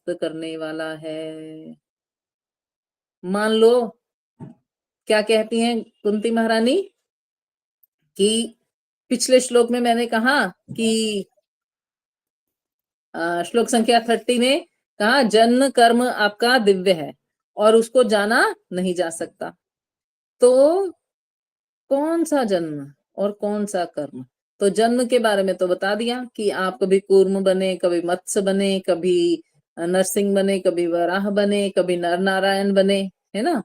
परास्त करने वाला है। मान लो, क्या कहती हैं कुंती महारानी कि पिछले श्लोक में मैंने कहा कि श्लोक संख्या 30 में कहा जन्म कर्म आपका दिव्य है और उसको जाना नहीं जा सकता। तो कौन सा जन्म और कौन सा कर्म? तो जन्म के बारे में तो बता दिया कि आप कभी कूर्म बने, कभी मत्स्य बने, कभी नरसिंह बने, कभी वराह बने, कभी नर नारायण बने, है ना।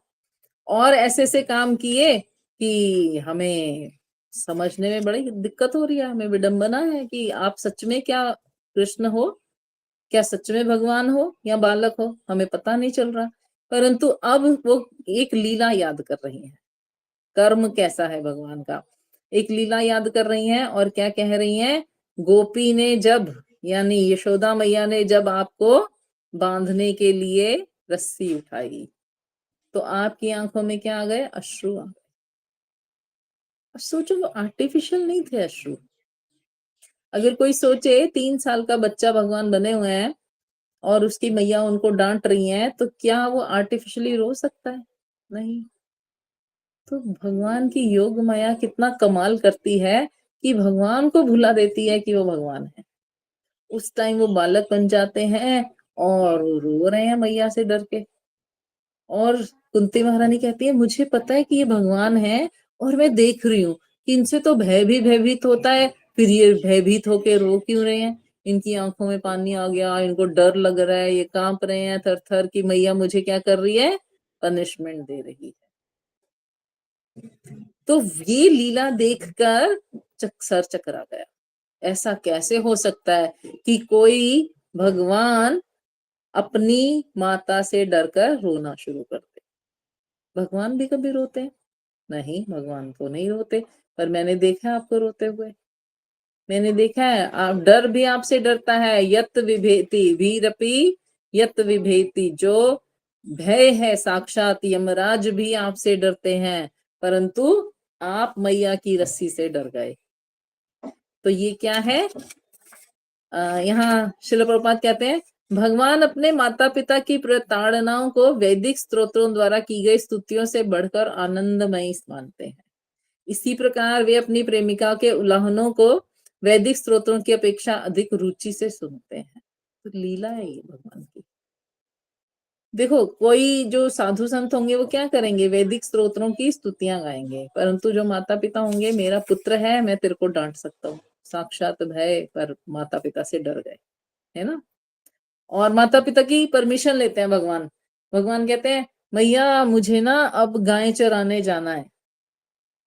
और ऐसे ऐसे काम किए कि हमें समझने में बड़ी दिक्कत हो रही है, हमें विडंबना है कि आप सच में क्या कृष्ण हो, क्या सच में भगवान हो या बालक हो, हमें पता नहीं चल रहा। परंतु अब वो एक लीला याद कर रही है, कर्म कैसा है भगवान का, एक लीला याद कर रही हैं। और क्या कह रही हैं? गोपी ने जब, यानी यशोदा मैया ने जब आपको बांधने के लिए रस्सी उठाई तो आपकी आंखों में क्या आ गए? अश्रु आ गए। अब सोचो, वो आर्टिफिशियल नहीं थे अश्रु। अगर कोई सोचे 3 साल का बच्चा भगवान बने हुए हैं और उसकी मैया उनको डांट रही हैं, तो क्या वो आर्टिफिशियली रो सकता है? नहीं। तो भगवान की योग माया कितना कमाल करती है कि भगवान को भुला देती है कि वो भगवान है। उस टाइम वो बालक बन जाते हैं और रो रहे हैं मैया से डर के। और कुंती महारानी कहती है मुझे पता है कि ये भगवान है और मैं देख रही हूँ कि इनसे तो भय भी भयभीत होता है, फिर ये भयभीत होके रो क्यों रहे हैं? इनकी आंखों में पानी आ गया, इनको डर लग रहा है, ये कांप रहे हैं थर थर कि मैया मुझे क्या कर रही है? पनिशमेंट दे रही है। तो ये लीला देखकर सर चकरा गया। ऐसा कैसे हो सकता है कि कोई भगवान अपनी माता से डरकर रोना शुरू कर दे? भगवान भी कभी रोते हैं? नहीं, भगवान तो नहीं रोते। पर मैंने देखा है आपको रोते हुए, मैंने देखा है। आप डर भी आपसे डरता है। यत विभेति वीरपि यत विभेति, जो भय है साक्षात यमराज भी आपसे डरते हैं, परंतु आप मैया की रस्सी से डर गए। तो ये क्या है? यहाँ श्रील प्रभुपाद कहते हैं भगवान अपने माता पिता की प्रताड़नाओं को वैदिक स्तोत्रों द्वारा की गई स्तुतियों से बढ़कर आनंदमयी मानते हैं। इसी प्रकार वे अपनी प्रेमिका के उल्लाहनों को वैदिक स्तोत्रों की अपेक्षा अधिक रुचि से सुनते हैं। तो लीला है ये भगवान की। देखो, कोई जो साधु संत होंगे वो क्या करेंगे? वैदिक स्तोत्रों की स्तुतियां गाएंगे, परंतु जो माता पिता होंगे, मेरा पुत्र है, मैं तेरे को डांट सकता हूँ, साक्षात भय पर माता पिता से डर गए, है ना। और माता पिता की परमिशन लेते हैं भगवान। भगवान कहते हैं मैया मुझे ना अब गाय चराने जाना है।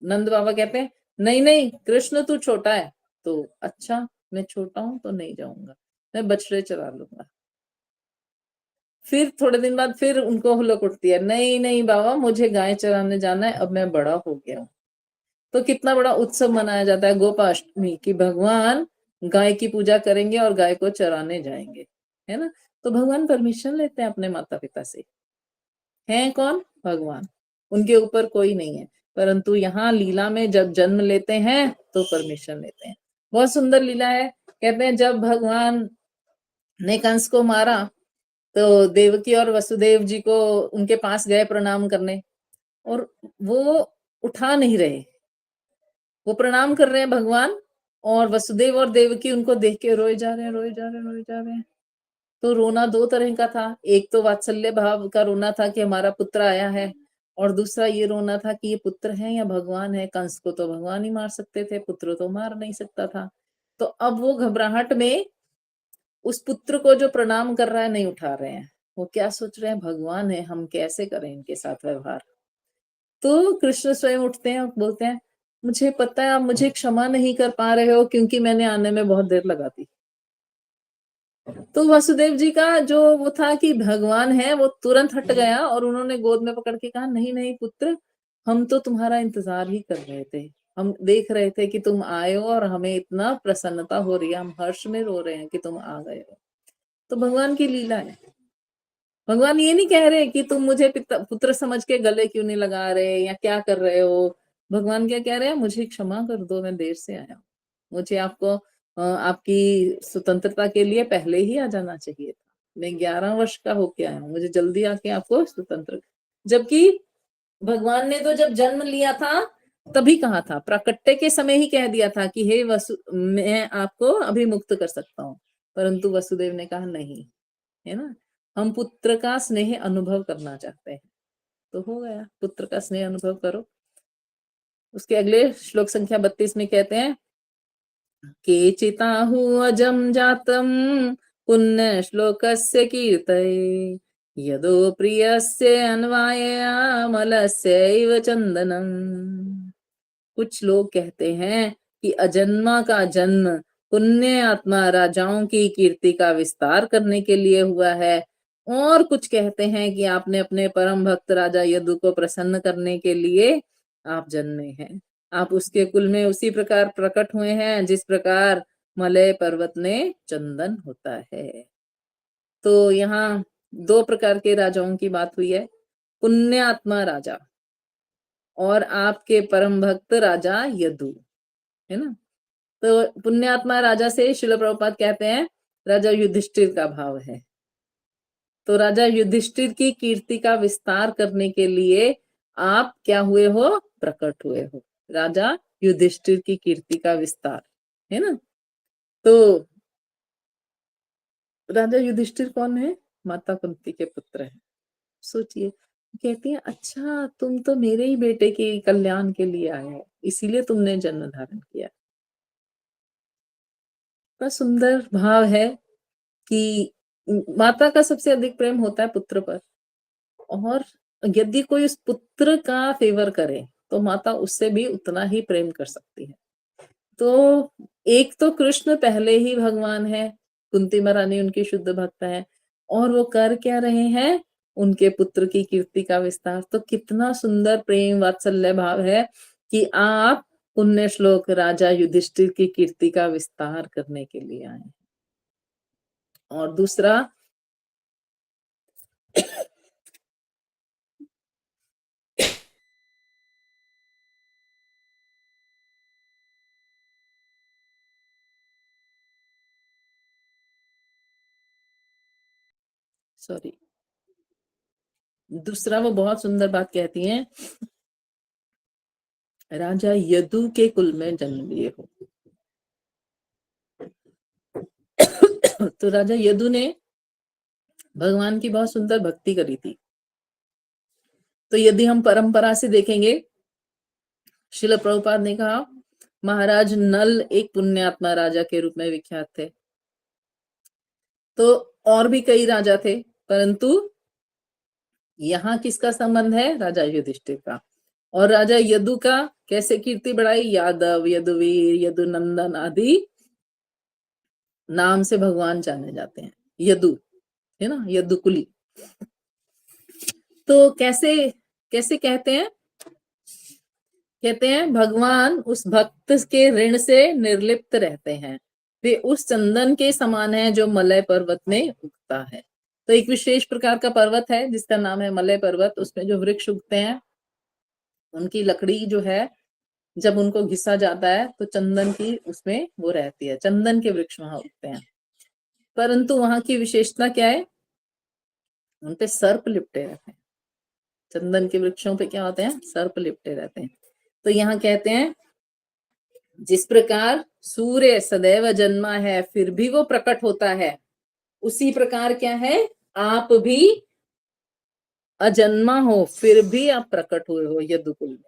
नंद बाबा कहते हैं नहीं नहीं कृष्ण तू छोटा है। तो अच्छा, मैं छोटा हूं तो नहीं जाऊंगा, मैं बछड़े चरा लूंगा। फिर थोड़े दिन बाद फिर उनको हुलक उठती है, नहीं नहीं बाबा मुझे गाय चराने जाना है, अब मैं बड़ा हो गया हूं। तो कितना बड़ा उत्सव मनाया जाता है गोपाष्टमी की, भगवान गाय की पूजा करेंगे और गाय को चराने जाएंगे, है ना। तो भगवान परमिशन लेते हैं अपने माता पिता से। हैं कौन? भगवान। उनके ऊपर कोई नहीं है। परंतु यहाँ लीला में जब जन्म लेते हैं तो परमिशन लेते हैं। बहुत सुंदर लीला है। कहते हैं जब भगवान ने कंस को मारा तो देवकी और वसुदेव जी को उनके पास गए प्रणाम करने, और वो उठा नहीं रहे। वो प्रणाम कर रहे हैं भगवान, और वसुदेव और देवकी उनको देख के रोए जा रहे हैं, रोए जा रहे हैं, रोए जा रहे हैं। तो रोना दो तरह का था। एक तो वात्सल्य भाव का रोना था कि हमारा पुत्र आया है, और दूसरा ये रोना था कि ये पुत्र है या भगवान है। कंस को तो भगवान ही मार सकते थे, पुत्र तो मार नहीं सकता था। तो अब वो घबराहट में उस पुत्र को जो प्रणाम कर रहा है नहीं उठा रहे हैं। वो क्या सोच रहे हैं? भगवान है, हम कैसे करें इनके साथ व्यवहार। तो कृष्ण स्वयं उठते हैं और बोलते हैं मुझे पता है आप मुझे क्षमा नहीं कर पा रहे हो क्योंकि मैंने आने में बहुत देर लगा दी। तो वासुदेव जी का जो वो था कि भगवान है, वो तुरंत हट गया और उन्होंने गोद में पकड़ के कहा नहीं नहीं पुत्र, हम तो तुम्हारा इंतजार ही कर रहे थे। हम देख रहे थे कि तुम आए हो और हमें इतना प्रसन्नता हो रही है, हम हर्ष में रो रहे हैं कि तुम आ गए हो। तो भगवान की लीला है। भगवान ये नहीं कह रहे कि तुम मुझे पुत्र समझ के गले क्यों नहीं लगा रहे या क्या कर रहे हो। भगवान क्या कह रहे हैं? मुझे क्षमा कर दो, मैं देर से आया हूँ। मुझे आपको आपकी स्वतंत्रता के लिए पहले ही आ जाना चाहिए था। मैं 11 वर्ष का होके आया हूँ, मुझे जल्दी आके आपको स्वतंत्र। जबकि भगवान ने तो जब जन्म लिया था तभी कहा था, प्राकट्य के समय ही कह दिया था कि हे वसु, मैं आपको अभी मुक्त कर सकता हूँ। परंतु वसुदेव ने कहा नहीं, है ना, हम पुत्र का स्नेह अनुभव करना चाहते हैं। तो हो गया, पुत्र का स्नेह अनुभव करो। उसके अगले श्लोक संख्या 32 में कहते हैं, केचिताहु अजम जातम पुण्य श्लोकस्य कीर्तये यदो प्रियस्य अन्वायामलस्यैव चंदनम। कुछ लोग कहते हैं कि अजन्मा का जन्म पुण्य आत्मा राजाओं की कीर्ति का विस्तार करने के लिए हुआ है, और कुछ कहते हैं कि आपने अपने परम भक्त राजा यदु को प्रसन्न करने के लिए आप जन्मे हैं। आप उसके कुल में उसी प्रकार प्रकट हुए हैं जिस प्रकार मलय पर्वत में चंदन होता है। तो यहाँ दो प्रकार के राजाओं की बात हुई है, पुण्यात्मा राजा और आपके परम भक्त राजा यदु, है ना। तो पुण्यात्मा राजा से शिल प्रभुपाद कहते हैं राजा युधिष्ठिर का भाव है। तो राजा युधिष्ठिर की कीर्ति का विस्तार करने के लिए आप क्या हुए हो, प्रकट हुए हो। राजा युधिष्ठिर की कीर्ति का विस्तार, है ना। तो राजा युधिष्ठिर कौन है, माता कुंती के पुत्र हैं। सोचिए, कहती है अच्छा तुम तो मेरे ही बेटे के कल्याण के लिए आए हो, इसीलिए तुमने जन्म धारण किया। इतना सुंदर भाव है कि माता का सबसे अधिक प्रेम होता है पुत्र पर, और यदि कोई उस पुत्र का फेवर करे तो माता उससे भी उतना ही प्रेम कर सकती है। तो एक तो कृष्ण पहले ही भगवान है, कुंती महारानी उनकी शुद्ध भक्त है, और वो कर क्या रहे हैं, उनके पुत्र की कीर्ति का विस्तार। तो कितना सुंदर प्रेम वात्सल्य भाव है कि आप पुण्य श्लोक राजा युधिष्ठिर की कीर्ति का विस्तार करने के लिए आए। और दूसरा, सॉरी, दूसरा वो बहुत सुंदर बात कहती हैं, राजा यदु के कुल में जन्म लिए हो। तो राजा यदु ने भगवान की बहुत सुंदर भक्ति करी थी। तो यदि हम परंपरा से देखेंगे, शिल प्रभुपाद ने कहा महाराज नल एक पुण्यात्मा राजा के रूप में विख्यात थे। तो और भी कई राजा थे, परंतु यहाँ किसका संबंध है, राजा युधिष्ठिर का। और राजा यदु का कैसे कीर्ति बढ़ाई, यादव, यदुवीर, यदुनंदन आदि नाम से भगवान जाने जाते हैं, यदु, है ना, यदुकुली। तो कैसे कैसे कहते हैं, कहते हैं भगवान उस भक्त के ऋण से निर्लिप्त रहते हैं, वे उस चंदन के समान है जो मलय पर्वत में उगता है। तो एक विशेष प्रकार का पर्वत है जिसका नाम है मलय पर्वत, उसमें जो वृक्ष उगते हैं उनकी लकड़ी जो है, जब उनको घिसा जाता है तो चंदन की उसमें वो रहती है, चंदन के वृक्ष वहां उगते हैं। परंतु वहां की विशेषता क्या है, उन पे सर्प लिपटे रहते हैं। चंदन के वृक्षों पे क्या होते हैं, सर्प लिपटे रहते हैं। तो यहाँ कहते हैं जिस प्रकार सूर्य सदैव जन्मा है फिर भी वो प्रकट होता है, उसी प्रकार क्या है, आप भी अजन्मा हो फिर भी आप प्रकट हुए हो यदुकुल में।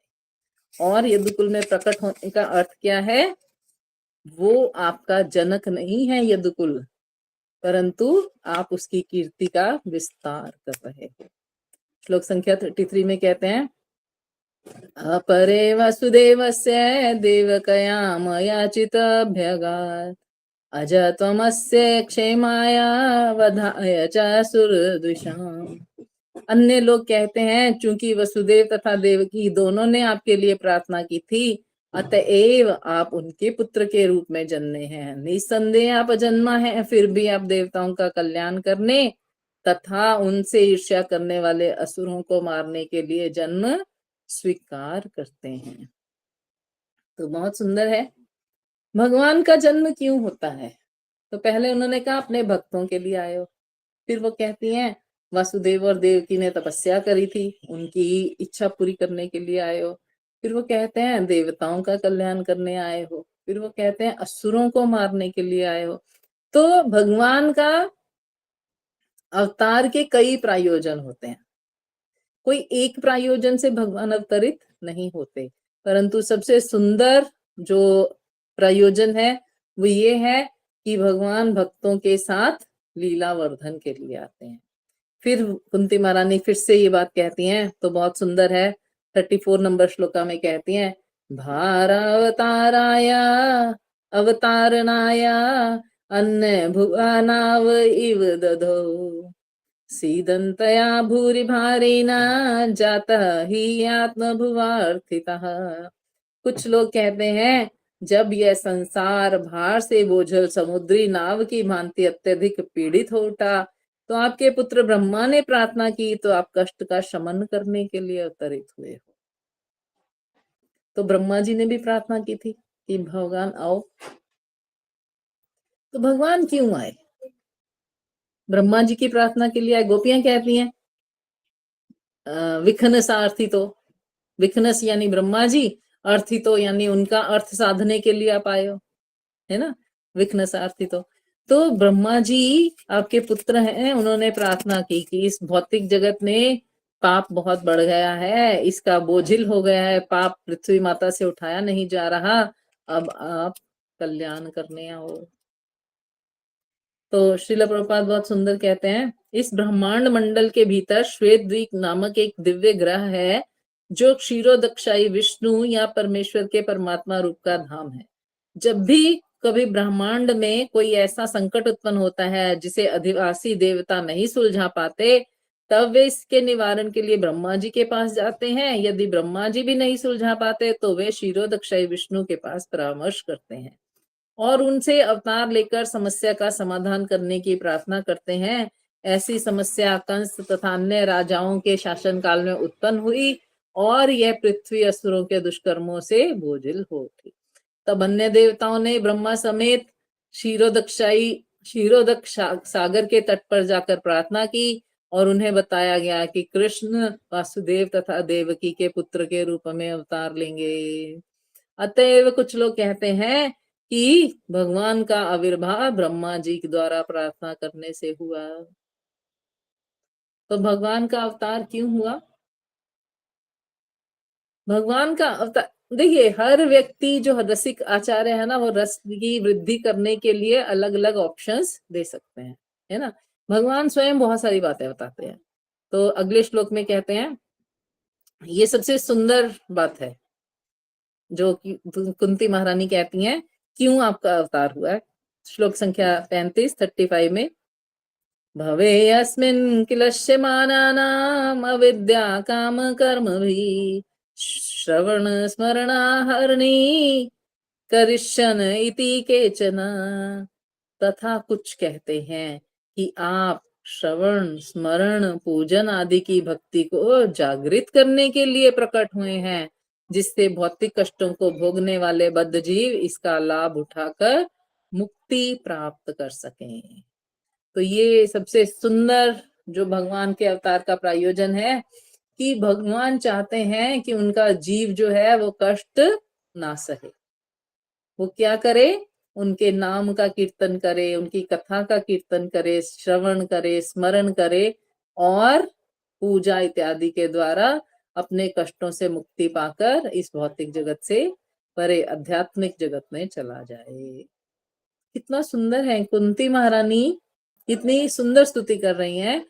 और यदुकुल में प्रकट होने का अर्थ क्या है, वो आपका जनक नहीं है यदुकुल, परंतु आप उसकी कीर्ति का विस्तार कर रहे हो। श्लोक संख्या 33 में कहते हैं, अपरे वसुदेवस्य देवकया मयाचितभ्यगात् अज त्वमस्य क्षेमाय वधाय च सुरदृशाम्। अन्य लोग कहते हैं चूंकि वसुदेव तथा देवकी दोनों ने आपके लिए प्रार्थना की थी, अतएव आप उनके पुत्र के रूप में जन्मे हैं। निसंदेह आप जन्मा है, फिर भी आप देवताओं का कल्याण करने तथा उनसे ईर्ष्या करने वाले असुरों को मारने के लिए जन्म स्वीकार करते हैं। तो बहुत सुंदर है। भगवान का जन्म क्यों होता है, तो पहले उन्होंने कहा अपने भक्तों के लिए आए हो, फिर वो कहती हैं वासुदेव और देवकी ने तपस्या करी थी, उनकी इच्छा पूरी करने के लिए आए हो। फिर वो कहते हैं देवताओं का कल्याण करने आए हो। फिर वो कहते हैं असुरों को मारने के लिए आए हो। तो भगवान का अवतार के कई प्रायोजन होते हैं। कोई एक प्रायोजन से भगवान अवतरित नहीं होते, परंतु सबसे सुंदर जो प्रयोजन है वो ये है कि भगवान भक्तों के साथ लीला वर्धन के लिए आते हैं। फिर कुंती महारानी फिर से ये बात कहती हैं तो बहुत सुंदर है। 34 नंबर श्लोका में कहती हैं भारावताराय अवतारणाय अन्य भुवनाव इव दधो सीदन्तया भूरि भारेण जातः हि आत्मभुवार्थितः। कुछ लोग कहते हैं जब यह संसार भार से बोझल समुद्री नाव की भांति अत्यधिक पीड़ित हो उठा तो आपके पुत्र ब्रह्मा ने प्रार्थना की तो आप कष्ट का शमन करने के लिए अवतरित हुए हो। तो ब्रह्मा जी ने भी प्रार्थना की थी कि भगवान आओ। तो भगवान क्यों आए? ब्रह्मा जी की प्रार्थना के लिए आए। गोपियां कहती हैं विघ्न सारथी तो विघ्नस यानी ब्रह्मा जी, अर्थी तो यानी उनका अर्थ साधने के लिए आप आए हो, है ना। विघ्न सारथी तो ब्रह्मा जी आपके पुत्र हैं, उन्होंने प्रार्थना की कि इस भौतिक जगत में पाप बहुत बढ़ गया है, इसका बोझिल हो गया है, पाप पृथ्वी माता से उठाया नहीं जा रहा, अब आप कल्याण करने आओ। तो श्रील प्रभुपाद बहुत सुंदर कहते हैं इस ब्रह्मांड मंडल के भीतर श्वेत द्वीप नामक एक दिव्य ग्रह है जो क्षीरोदक्षाई विष्णु या परमेश्वर के परमात्मा रूप का धाम है। जब भी कभी ब्रह्मांड में कोई ऐसा संकट उत्पन्न होता है जिसे अधिवासी देवता नहीं सुलझा पाते, तब वे इसके निवारण के लिए ब्रह्मा जी के पास जाते हैं। यदि ब्रह्मा जी भी नहीं सुलझा पाते तो वे क्षीरोदक्षाई विष्णु के पास परामर्श करते हैं और उनसे अवतार लेकर समस्या का समाधान करने की प्रार्थना करते हैं। ऐसी समस्या कंस तथा अन्य राजाओं के शासनकाल में उत्पन्न हुई और यह पृथ्वी असुरों के दुष्कर्मों से बोझिल हो उठी। तब अन्य देवताओं ने ब्रह्मा समेत क्षीरोदक सागर के तट पर जाकर प्रार्थना की और उन्हें बताया गया कि कृष्ण वासुदेव तथा देवकी के पुत्र के रूप में अवतार लेंगे। अतएव कुछ लोग कहते हैं कि भगवान का आविर्भाव ब्रह्मा जी के द्वारा प्रार्थना करने से हुआ। तो भगवान का अवतार क्यों हुआ? भगवान का अवतार, देखिए हर व्यक्ति जो रसिक आचार्य है ना, वो रस की वृद्धि करने के लिए अलग अलग ऑप्शंस दे सकते हैं, है ना। भगवान स्वयं बहुत सारी बातें बताते हैं। तो अगले श्लोक में कहते हैं, ये सबसे सुंदर बात है जो कि कुंती महारानी कहती हैं क्यों आपका अवतार हुआ है। श्लोक संख्या 35 में भवेयस्मिन् किलस्य मानानाम् अविद्या काम कर्मभिः श्रवण स्मरणाहरणी करिष्यन इति केचन। तथा कुछ कहते हैं कि आप श्रवण स्मरण पूजन आदि की भक्ति को जागृत करने के लिए प्रकट हुए हैं, जिससे भौतिक कष्टों को भोगने वाले बद्ध जीव इसका लाभ उठाकर मुक्ति प्राप्त कर सकें। तो ये सबसे सुंदर जो भगवान के अवतार का प्रयोजन है कि भगवान चाहते हैं कि उनका जीव जो है वो कष्ट ना सहे। वो क्या करे? उनके नाम का कीर्तन करे, उनकी कथा का कीर्तन करे, श्रवण करे, स्मरण करे और पूजा इत्यादि के द्वारा अपने कष्टों से मुक्ति पाकर इस भौतिक जगत से परे आध्यात्मिक जगत में चला जाए। कितना सुंदर है। कुंती महारानी इतनी सुंदर स्तुति कर रही हैं।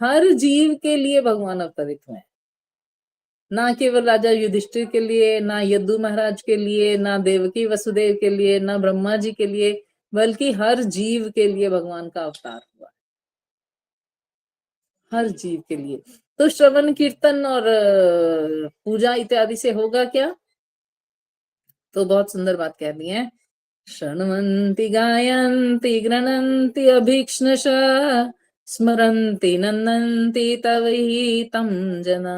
हर जीव के लिए भगवान अवतरित हुए, ना केवल राजा युधिष्ठिर के लिए, ना यदु महाराज के लिए, ना देवकी वसुदेव के लिए, ना ब्रह्मा जी के लिए, बल्कि हर जीव के लिए भगवान का अवतार हुआ। हर जीव के लिए। तो श्रवण कीर्तन और पूजा इत्यादि से होगा क्या? तो बहुत सुंदर बात कह दी है। शृण्वन्ति गायन्ति गृह्णन्ति अभीक्ष्णश स्मरन्ति नन्दन्ति तवहितं जना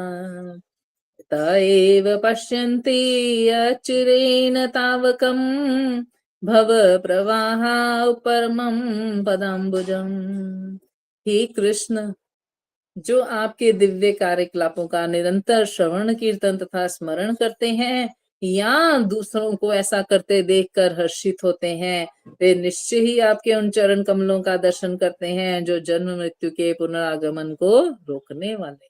त एव पश्यन्ति अचिरेण तावकं भव प्रवाहा परमं पदाम्बुजम्। हे कृष्ण, जो आपके दिव्य कार्यकलापों का निरंतर श्रवण कीर्तन तथा स्मरण करते हैं या दूसरों को ऐसा करते देखकर हर्षित होते हैं, वे निश्चय ही आपके उन चरण कमलों का दर्शन करते हैं जो जन्म मृत्यु के पुनरागमन को रोकने वाले।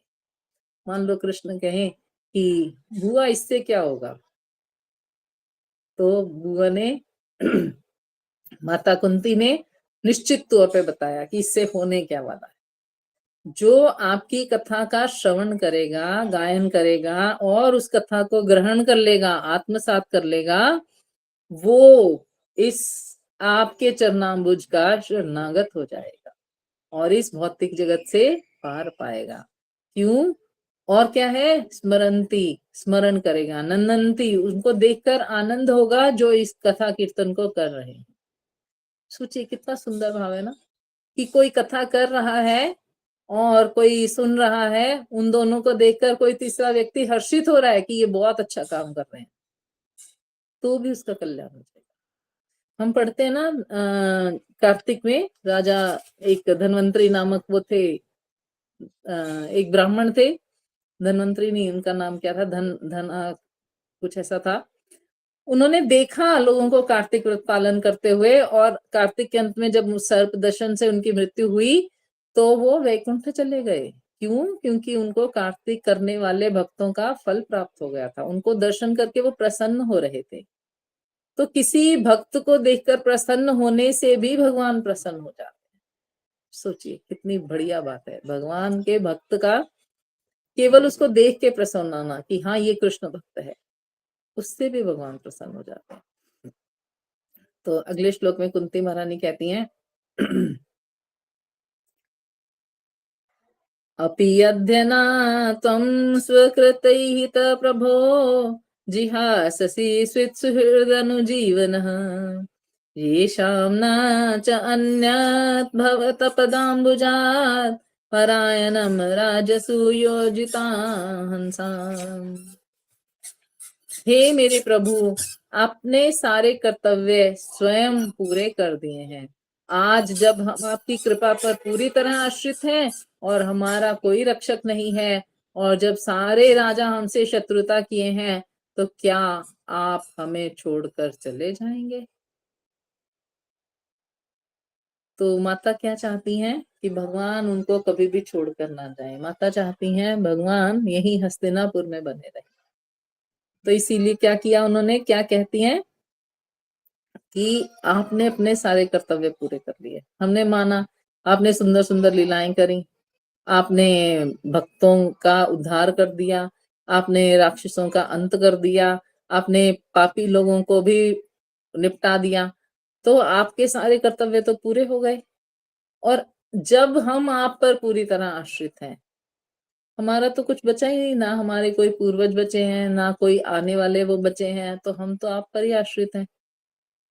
मान लो कृष्ण कहें कि बुआ इससे क्या होगा, तो बुआ ने माता कुंती ने निश्चित तौर पे बताया कि इससे होने क्या वाला है। जो आपकी कथा का श्रवण करेगा, गायन करेगा और उस कथा को ग्रहण कर लेगा, आत्मसात कर लेगा, वो इस आपके चरणाम्बुज का शरणागत हो जाएगा और इस भौतिक जगत से पार पाएगा। क्यों? और क्या है? स्मरंती, स्मरण करेगा, नंदंती, उनको देखकर आनंद होगा जो इस कथा कीर्तन को कर रहे हैं। सोचिए कितना सुंदर भाव है ना, कि कोई कथा कर रहा है और कोई सुन रहा है, उन दोनों को देखकर कोई तीसरा व्यक्ति हर्षित हो रहा है कि ये बहुत अच्छा काम कर रहे हैं, तो भी उसका कल्याण हो जाएगा। हम पढ़ते हैं ना कार्तिक में राजा, एक धन्वंतरी नामक वो थे, एक ब्राह्मण थे, धन्वंतरी नहीं, उनका नाम क्या था, कुछ ऐसा था। उन्होंने देखा लोगों को कार्तिक व्रत पालन करते हुए, और कार्तिक के अंत में जब सर्प दर्शन से उनकी मृत्यु हुई तो वो वैकुंठ चले गए। क्यों? क्योंकि उनको कार्तिक करने वाले भक्तों का फल प्राप्त हो गया था, उनको दर्शन करके वो प्रसन्न हो रहे थे। तो किसी भक्त को देखकर प्रसन्न होने से भी भगवान प्रसन्न हो जाते हैं। सोचिए कितनी बढ़िया बात है, भगवान के भक्त का केवल उसको देख के प्रसन्न होना कि हाँ ये कृष्ण भक्त है, उससे भी भगवान प्रसन्न हो जाते हैं। तो अगले श्लोक में कुंती महारानी कहती हैं अपि यद्यना त्वं स्वकृतैहित प्रभो जिहाससि स्वित्सुहृदनुजीवनः येषां न च अन्यत् भवतपदाम्बुजात् परायणं राजसूयोजिता हंसाम्। हे मेरे प्रभु, आपने सारे कर्तव्य स्वयं पूरे कर दिए हैं। आज जब हम आपकी कृपा पर पूरी तरह आश्रित हैं और हमारा कोई रक्षक नहीं है, और जब सारे राजा हमसे शत्रुता किए हैं, तो क्या आप हमें छोड़कर चले जाएंगे? तो माता क्या चाहती हैं कि भगवान उनको कभी भी छोड़कर ना जाए। माता चाहती हैं भगवान यही हस्तिनापुर में बने रहे। तो इसीलिए क्या किया उन्होंने, क्या कहती हैं कि आपने अपने सारे कर्तव्य पूरे कर लिए, हमने माना, आपने सुंदर सुंदर लीलाएं करी, आपने भक्तों का उद्धार कर दिया, आपने राक्षसों का अंत कर दिया, आपने पापी लोगों को भी निपटा दिया, तो आपके सारे कर्तव्य तो पूरे हो गए। और जब हम आप पर पूरी तरह आश्रित हैं, हमारा तो कुछ बचा ही नहीं, ना हमारे कोई पूर्वज बचे हैं, ना कोई आने वाले वो बचे हैं, तो हम तो आप पर ही आश्रित हैं।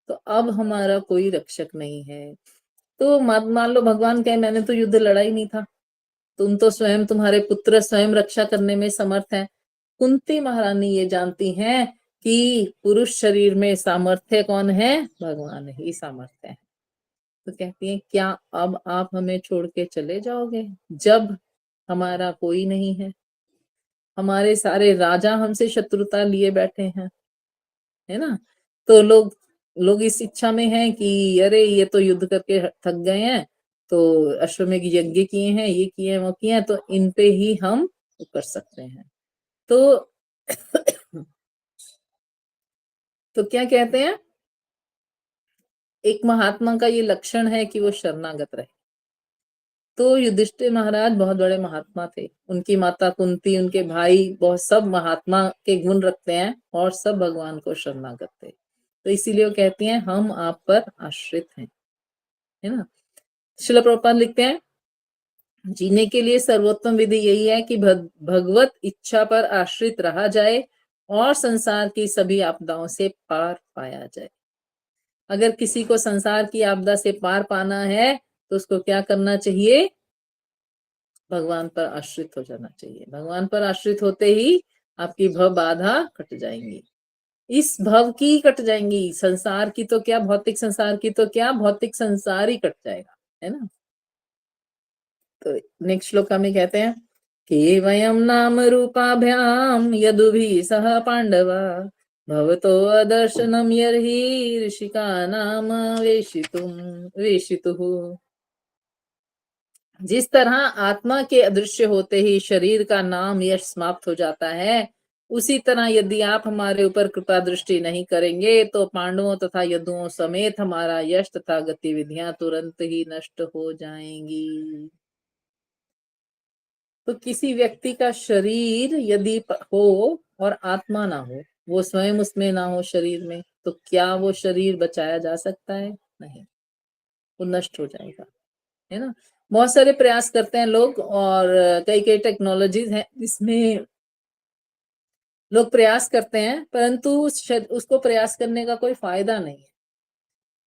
तो अब हमारा कोई रक्षक नहीं है। तो मान लो भगवान कहे मैंने तो युद्ध लड़ा ही नहीं था, तुम तो स्वयं, तुम्हारे पुत्र स्वयं रक्षा करने में समर्थ हैं। कुंती महारानी ये जानती हैं कि पुरुष शरीर में सामर्थ्य कौन है? भगवान ही सामर्थ्य है। तो कहती हैं क्या अब आप हमें छोड़ के चले जाओगे जब हमारा कोई नहीं है, हमारे सारे राजा हमसे शत्रुता लिए बैठे हैं, है ना? तो लोग लोग इस इच्छा में हैं कि अरे ये तो युद्ध करके थक गए हैं, तो अश्वमेध यज्ञ किए हैं, ये किए हैं, वो किए हैं, तो इन पे ही हम कर सकते हैं। तो तो क्या कहते हैं, एक महात्मा का ये लक्षण है कि वो शरणागत रहे। तो युधिष्ठिर महाराज बहुत बड़े महात्मा थे, उनकी माता कुंती, उनके भाई, बहुत सब महात्मा के गुण रखते हैं और सब भगवान को शरणागत थे। तो इसीलिए वो कहती हैं हम आप पर आश्रित हैं, है ना? श्रील प्रभुपाद लिखते हैं जीने के लिए सर्वोत्तम विधि यही है कि भगवत इच्छा पर आश्रित रहा जाए और संसार की सभी आपदाओं से पार पाया जाए। अगर किसी को संसार की आपदा से पार पाना है तो उसको क्या करना चाहिए? भगवान पर आश्रित हो जाना चाहिए। भगवान पर आश्रित होते ही आपकी भव बाधा कट जाएंगी, इस भव की कट जाएंगी, संसार की तो क्या, भौतिक संसार की तो क्या, भौतिक संसार ही कट जाएगा, है ना? तो नेक्स्ट श्लोका में कहते हैं कि वयम नाम रूपाभ्याम यदुभिः सह पांडवा भवतो अदर्शनम यर्हि ऋषिका नाम वेशितुः। जिस तरह आत्मा के अदृश्य होते ही शरीर का नाम यश समाप्त हो जाता है, उसी तरह यदि आप हमारे ऊपर कृपा दृष्टि नहीं करेंगे तो पांडवों तथा यदुओं समेत हमारा यश तथा गतिविधियां तुरंत ही नष्ट हो जाएंगी। तो किसी व्यक्ति का शरीर यदि हो और आत्मा ना हो, वो स्वयं उसमें ना हो शरीर में, तो क्या वो शरीर बचाया जा सकता है? नहीं, वो नष्ट हो जाएगा, है ना। बहुत सारे प्रयास करते हैं लोग, और कई कई टेक्नोलॉजीज हैं जिसमें लोग प्रयास करते हैं, परंतु उसको प्रयास करने का कोई फायदा नहीं है।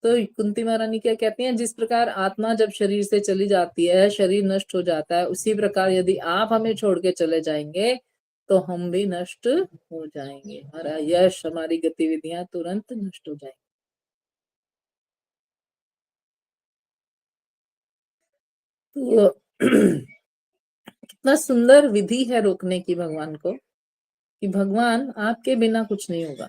तो कुंती महारानी क्या कहती हैं, जिस प्रकार आत्मा जब शरीर से चली जाती है, शरीर नष्ट हो जाता है, उसी प्रकार यदि आप हमें छोड़ के चले जाएंगे तो हम भी नष्ट हो जाएंगे, हमारा यश, हमारी गतिविधियां तुरंत नष्ट हो जाएंगी। तो कितना सुंदर विधि है रोकने की भगवान को, कि भगवान आपके बिना कुछ नहीं होगा।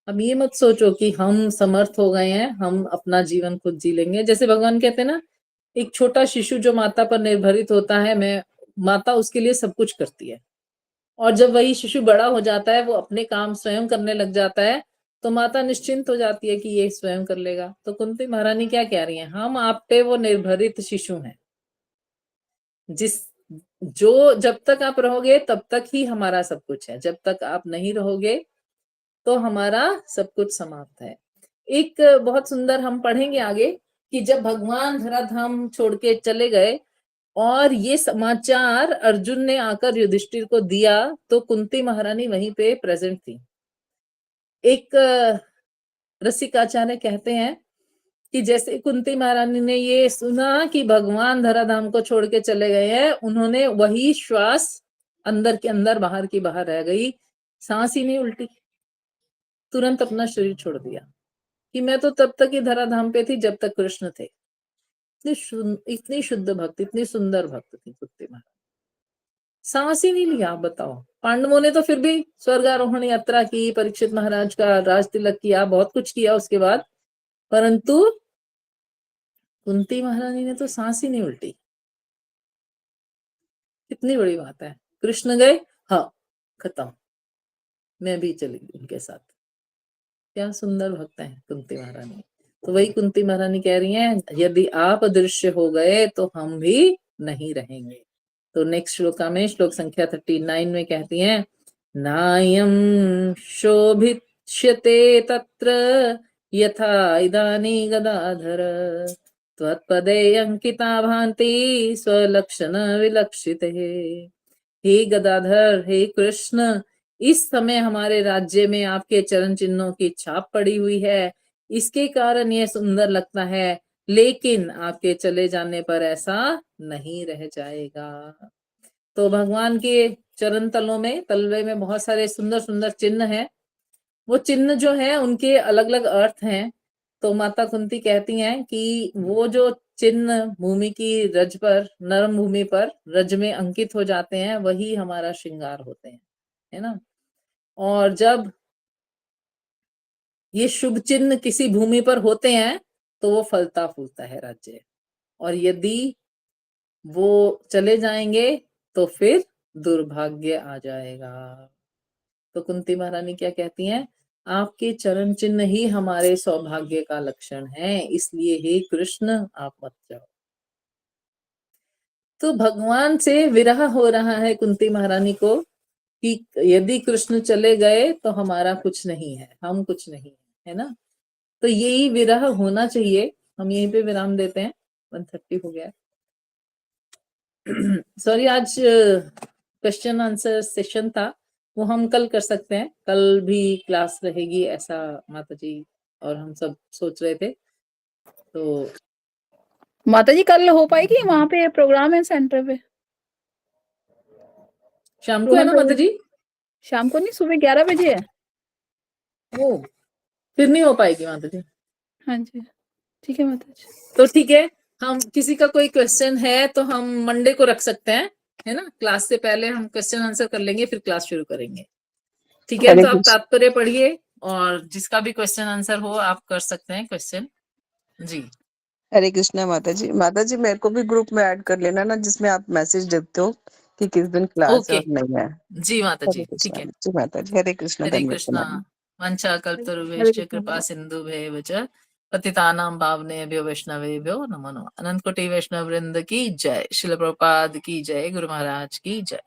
अब ये मत सोचो कि हम समर्थ हो गए हैं, हम अपना जीवन खुद जी लेंगे। जैसे भगवान कहते हैं ना, एक छोटा शिशु जो माता पर निर्भरित होता है, मैं माता उसके लिए सब कुछ करती है, और जब वही शिशु बड़ा हो जाता है, वो अपने काम स्वयं करने लग जाता है, तो माता निश्चिंत हो जाती है कि ये स्वयं कर लेगा। तो कुंती महारानी क्या कह रही हैं, हम आप पे वो निर्भरित शिशु हैं, जिस जो जब तक आप रहोगे तब तक ही हमारा सब कुछ है, जब तक आप नहीं रहोगे तो हमारा सब कुछ समाप्त है। एक बहुत सुंदर हम पढ़ेंगे आगे कि जब भगवान धराधाम छोड़ के चले गए और ये समाचार अर्जुन ने आकर युधिष्ठिर को दिया, तो कुंती महारानी वहीं पे प्रेजेंट थी। एक रसिकाचार्य कहते हैं कि जैसे कुंती महारानी ने ये सुना कि भगवान धराधाम को छोड़ के चले गए हैं, उन्होंने वही श्वास अंदर के अंदर बाहर की बाहर रह गई, सांस ही नहीं उल्टी, तुरंत अपना शरीर छोड़ दिया कि मैं तो तब तक ही धराधाम पे थी जब तक कृष्ण थे। इतनी शुद्ध भक्त, इतनी सुंदर भक्त थी कुंती महारानी, सांस ही नहीं लिया। आप बताओ, पांडवों ने तो फिर भी स्वर्गारोहण यात्रा की, परीक्षित महाराज का राज तिलक किया, बहुत कुछ किया उसके बाद, परंतु कुंती महारानी ने तो सांस ही नहीं उल्टी। कितनी बड़ी बात है। कृष्ण गए, हाँ खत्म, मैं भी चली गई उनके साथ। क्या सुंदर भक्त है कुंती महारानी। तो वही कुंती महारानी कह रही हैं, यदि आप अदृश्य हो गए तो हम भी नहीं रहेंगे। तो नेक्स्ट श्लोका में, श्लोक संख्या 39 में कहती हैं, नायम शोभिष्यते तत्र यथा इदानी गदाधर त्वत्पदे अंकिता भांति स्वलक्षण विलक्षिते। हे गदाधर, हे कृष्ण, इस समय हमारे राज्य में आपके चरण चिन्हों की छाप पड़ी हुई है, इसके कारण यह सुंदर लगता है, लेकिन आपके चले जाने पर ऐसा नहीं रह जाएगा। तो भगवान के चरण तलों में, तलवे में बहुत सारे सुंदर सुंदर चिन्ह हैं। वो चिन्ह जो है उनके अलग अलग अर्थ हैं। तो माता कुंती कहती हैं कि वो जो चिन्ह भूमि की रज पर, नरम भूमि पर रज में अंकित हो जाते हैं, वही हमारा श्रृंगार होते हैं, है ना। और जब ये शुभ चिन्ह किसी भूमि पर होते हैं तो वो फलता फूलता है राज्य, और यदि वो चले जाएंगे तो फिर दुर्भाग्य आ जाएगा। तो कुंती महारानी क्या कहती हैं, आपके चरण चिन्ह ही हमारे सौभाग्य का लक्षण है, इसलिए हे कृष्ण आप मत जाओ। तो भगवान से विरह हो रहा है कुंती महारानी को कि यदि कृष्ण चले गए तो हमारा कुछ नहीं है, हम कुछ नहीं है ना। तो यही विरह होना चाहिए। हम यहीं पे विराम देते हैं, 1:30 हो गया। सॉरी, आज क्वेश्चन आंसर सेशन था, वो हम कल कर सकते हैं, कल भी क्लास रहेगी ऐसा माता जी और हम सब सोच रहे थे। तो माता जी कल हो पाएगी? वहां पे प्रोग्राम है सेंटर पे, शाम को है ना माता जी? शाम को नहीं, सुबह 11 बजे है। वो फिर नहीं हो पाएगी माता जी। हाँ जी, ठीक है माता जी। तो ठीक है, हम किसी का कोई क्वेश्चन है तो हम मंडे को रख सकते हैं, है ना, क्लास से पहले हम क्वेश्चन आंसर कर लेंगे, फिर क्लास शुरू करेंगे। ठीक है, हरे तो आप कृष्ण। तात्पर्य पढ़िए और जिसका भी क्वेश्चन आंसर हो आप कर सकते हैं क्वेश्चन। जी हरे कृष्णा माता जी। माता जी मेरे को भी ग्रुप में ऐड कर लेना ना, जिसमें आप मैसेज देते हो कि किस दिन क्लास है ओके। और नहीं है। जी माता हरे जी, ठीक कृष्णा है। जी माता जी। हरे कृष्णा, हरे धन्यवाद कृष्णा। प्रणाम। वंशा हरे कल्पतरुभ्यश्च कृष्ण कृपा सिन्धुभ्येव च पतितानां पावनेभ्यो वैष्णवेभ्यो नमो नमः। अनंत कोटि वैष्णव वृंद की जय। शिल प्रभुपाद की जय। गुरु महाराज की जय।